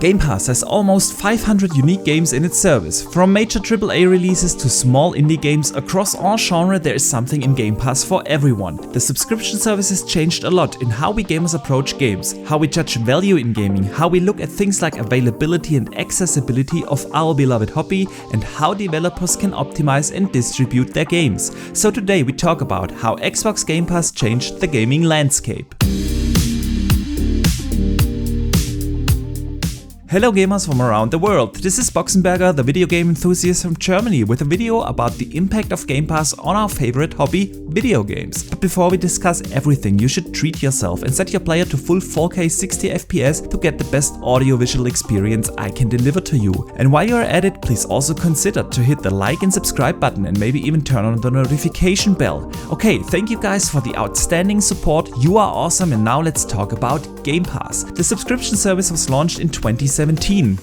Game Pass has almost 500 unique games in its service. From major AAA releases to small indie games across all genres, there is something in Game Pass for everyone. The subscription service has changed a lot in how we gamers approach games, how we judge value in gaming, how we look at things like availability and accessibility of our beloved hobby, and how developers can optimize and distribute their games. So today we talk about how Xbox Game Pass changed the gaming landscape. Hello gamers from around the world, this is Boxenberger, the video game enthusiast from Germany, with a video about the impact of Game Pass on our favorite hobby, video games. But before we discuss everything, you should treat yourself and set your player to full 4K 60 FPS to get the best audio-visual experience I can deliver to you. And while you're at it, please also consider to hit the like and subscribe button and maybe even turn on the notification bell. Okay, thank you guys for the outstanding support, you are awesome, and now let's talk about Game Pass. The subscription service was launched in 2017.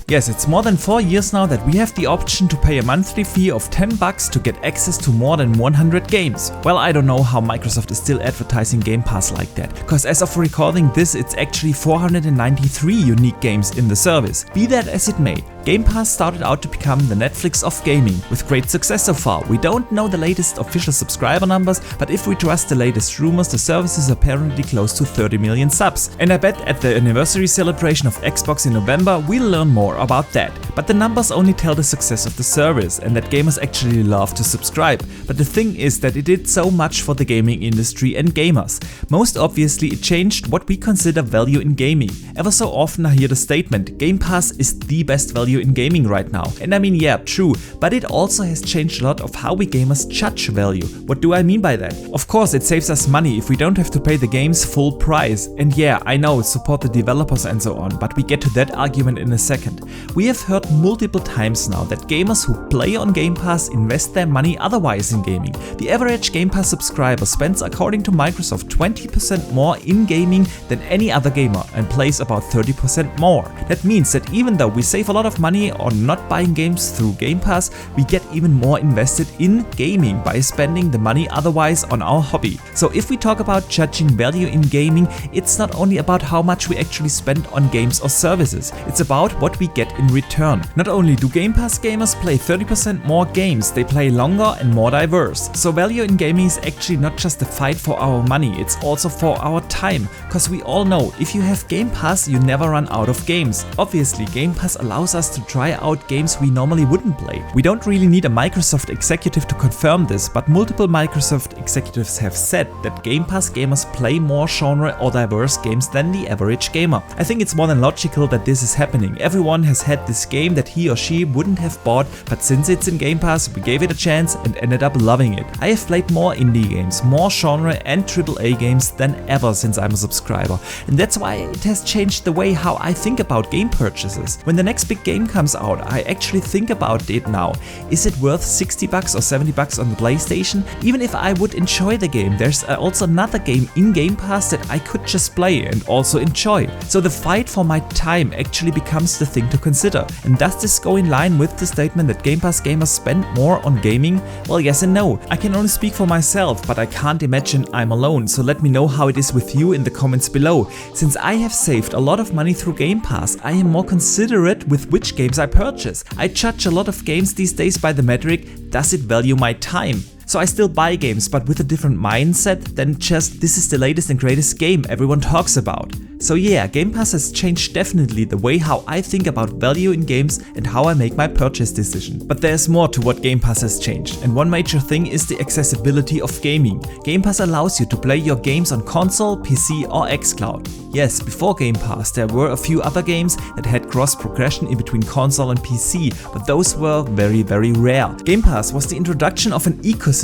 Yes, it's more than 4 years now that we have the option to pay a monthly fee of $10 to get access to more than 100 games. Well, I don't know how Microsoft is still advertising Game Pass like that, because as of recording this, it's actually 493 unique games in the service. Be that as it may, Game Pass started out to become the Netflix of gaming, with great success so far. We don't know the latest official subscriber numbers, but if we trust the latest rumors, the service is apparently close to 30 million subs. And I bet at the anniversary celebration of Xbox in November, we'll learn more about that. But the numbers only tell the success of the service and that gamers actually love to subscribe. But the thing is that it did so much for the gaming industry and gamers. Most obviously, it changed what we consider value in gaming. Ever so often I hear the statement, Game Pass is the best value in gaming right now. And I mean, yeah, true, but it also has changed a lot of how we gamers judge value. What do I mean by that? Of course, it saves us money if we don't have to pay the game's full price. And yeah, I know, support the developers and so on, but we get to that argument in a second. We have heard multiple times now that gamers who play on Game Pass invest their money otherwise in gaming. The average Game Pass subscriber spends, according to Microsoft, 20% more in gaming than any other gamer and plays about 30% more. That means that even though we save a lot of money on not buying games through Game Pass, we get even more invested in gaming by spending the money otherwise on our hobby. So if we talk about judging value in gaming, it's not only about how much we actually spend on games or services, it's about what we get in return. Not only do Game Pass gamers play 30% more games, they play longer and more diverse. So value in gaming is actually not just a fight for our money, it's also for our time. Cause we all know, if you have Game Pass, you never run out of games. Obviously, Game Pass allows us to try out games we normally wouldn't play. We don't really need a Microsoft executive to confirm this, but multiple Microsoft executives have said that Game Pass gamers play more genre or diverse games than the average gamer. I think it's more than logical that this is happening. Everyone has had this game that he or she wouldn't have bought, but since it's in Game Pass, we gave it a chance and ended up loving it. I have played more indie games, more genre and AAA games than ever since I'm a subscriber, and that's why it has changed the way how I think about game purchases. When the next big game comes out, I actually think about it now. Is it worth $60 or $70 on the PlayStation? Even if I would enjoy the game, there's also another game in Game Pass that I could just play and also enjoy. So the fight for my time actually becomes the thing to consider. And does this go in line with the statement that Game Pass gamers spend more on gaming? Well, yes and no. I can only speak for myself, but I can't imagine I'm alone, so let me know how it is with you in the comments below. Since I have saved a lot of money through Game Pass, I am more considerate with which games I purchase. I judge a lot of games these days by the metric, does it value my time? So I still buy games, but with a different mindset than just this is the latest and greatest game everyone talks about. So yeah, Game Pass has changed definitely the way how I think about value in games and how I make my purchase decision. But there's more to what Game Pass has changed, and one major thing is the accessibility of gaming. Game Pass allows you to play your games on console, PC or xCloud. Yes, before Game Pass there were a few other games that had cross progression in between console and PC, but those were very rare. Game Pass was the introduction of an ecosystem.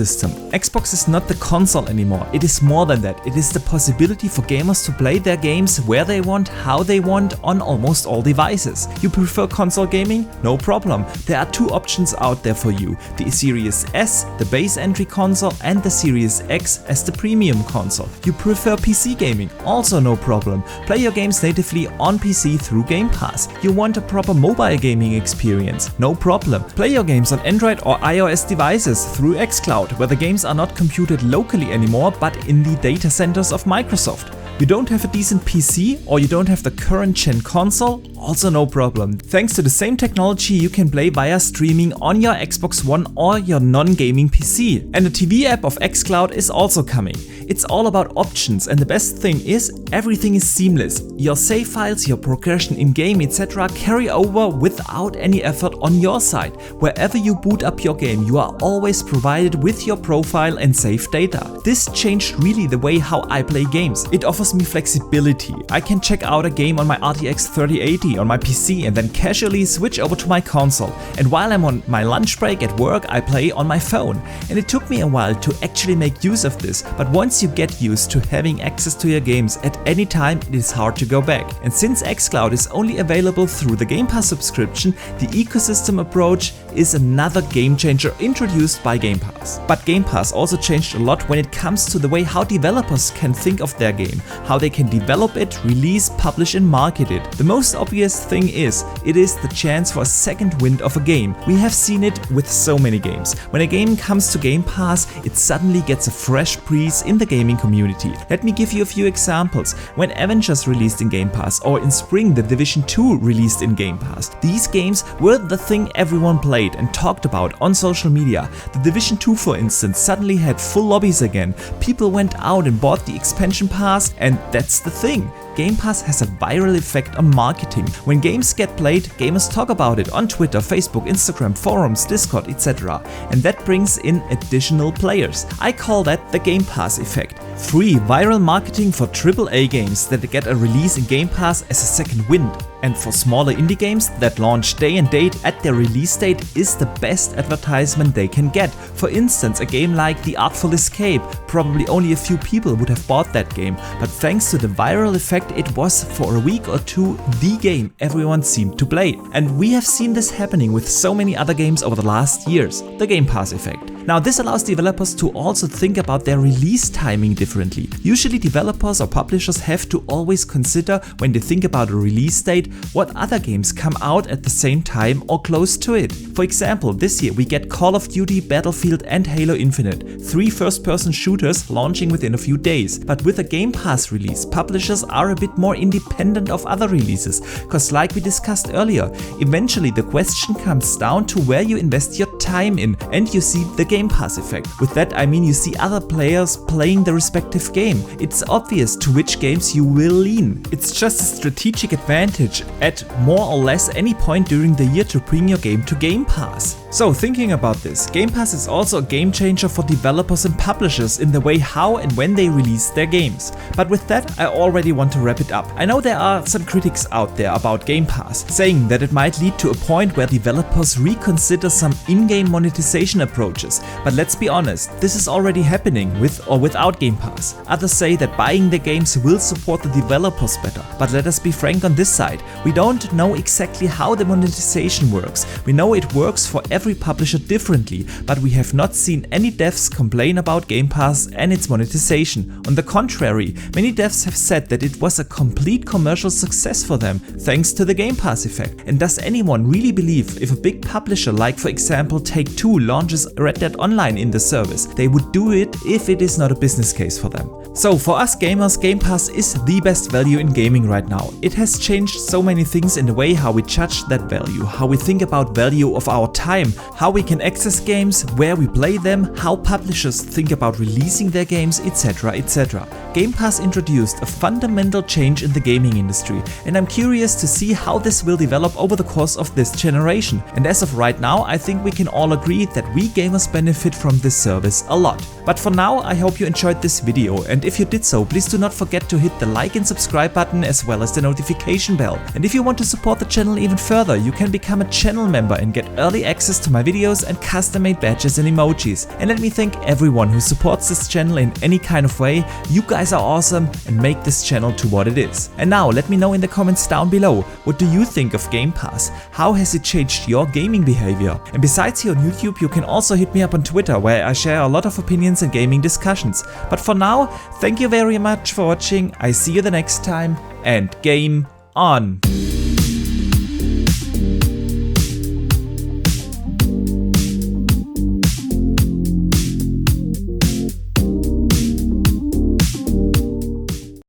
Xbox is not the console anymore, it is more than that. It is the possibility for gamers to play their games where they want, how they want, on almost all devices. You prefer console gaming? No problem. There are two options out there for you. The Series S, the base entry console, and the Series X as the premium console. You prefer PC gaming? Also no problem. Play your games natively on PC through Game Pass. You want a proper mobile gaming experience? No problem. Play your games on Android or iOS devices through xCloud, where the games are not computed locally anymore but in the data centers of Microsoft. You don't have a decent PC or you don't have the current gen console? also no problem. Thanks to the same technology, you can play via streaming on your Xbox One or your non-gaming PC. And the TV app of xCloud is also coming. It's all about options, and the best thing is everything is seamless. Your save files, your progression in-game, etc. carry over without any effort on your side. Wherever you boot up your game, you are always provided with your profile and save data. This changed really the way how I play games. It offers me flexibility. I can check out a game on my RTX 3080 on my PC and then casually switch over to my console. And while I'm on my lunch break at work, I play on my phone. And it took me a while to actually make use of this, but once you get used to having access to your games at any time, it is hard to go back. And since xCloud is only available through the Game Pass subscription, the ecosystem approach is another game changer introduced by Game Pass. But Game Pass also changed a lot when it comes to the way how developers can think of their game, how they can develop it, release, publish and market it. The most obvious thing is, it is the chance for a second wind of a game. We have seen it with so many games. When a game comes to Game Pass, it suddenly gets a fresh breeze in the gaming community. Let me give you a few examples. When Avengers released in Game Pass, or in spring The Division 2 released in Game Pass, these games were the thing everyone played and talked about on social media. The Division 2, for instance, suddenly had full lobbies again. People went out and bought the expansion pass, and that's the thing. Game Pass has a viral effect on marketing. When games get played, gamers talk about it on Twitter, Facebook, Instagram, forums, Discord, etc. And that brings in additional players. I call that the Game Pass effect. Free viral marketing for AAA games that get a release in Game Pass as a second wind. And for smaller indie games that launch day and date at their release date is the best advertisement they can get. For instance, a game like The Artful Escape, probably only a few people would have bought that game, but thanks to the viral effect, it was for a week or two the game everyone seemed to play. And we have seen this happening with so many other games over the last years, the Game Pass effect. Now this allows developers to also think about their release timing differently. Usually developers or publishers have to always consider, when they think about a release date, what other games come out at the same time or close to it. For example, this year we get Call of Duty, Battlefield and Halo Infinite, 3 first-person shooters launching within a few days. But with a Game Pass release, publishers are a bit more independent of other releases, cause like we discussed earlier, eventually the question comes down to where you invest your time in, and you see the Game Pass effect. With that I mean you see other players playing the respective game. It's obvious to which games you will lean. It's just a strategic advantage at more or less any point during the year to bring your game to Game Pass. So thinking about this, Game Pass is also a game changer for developers and publishers in the way how and when they release their games. But with that I already want to wrap it up. I know there are some critics out there about Game Pass, saying that it might lead to a point where developers reconsider some in-game monetization approaches. But let's be honest, this is already happening with or without Game Pass. Others say that buying the games will support the developers better. But let us be frank on this side, we don't know exactly how the monetization works. We know it works for every publisher differently, but we have not seen any devs complain about Game Pass and its monetization. On the contrary, many devs have said that it was a complete commercial success for them, thanks to the Game Pass effect. And does anyone really believe if a big publisher like for example Take-Two launches Red Dead Online in the service, they would do it if it is not a business case for them? So for us gamers, Game Pass is the best value in gaming right now. It has changed so many things in the way how we judge that value, how we think about value of our time, how we can access games, where we play them, how publishers think about releasing their games, etc, etc. Game Pass introduced a fundamental change in the gaming industry, and I'm curious to see how this will develop over the course of this generation. And as of right now, I think we can all agree that we gamers benefit from this service a lot. But for now, I hope you enjoyed this video, and if you did so, please do not forget to hit the like and subscribe button as well as the notification bell. And if you want to support the channel even further, you can become a channel member and get early access to my videos and custom-made badges and emojis. And let me thank everyone who supports this channel in any kind of way. You guys are awesome and make this channel to what it is. And now let me know in the comments down below, what do you think of Game Pass? How has it changed your gaming behavior? And besides here on YouTube, you can also hit me up on Twitter, where I share a lot of opinions and gaming discussions. But for now, thank you very much for watching, I see you the next time, and game on!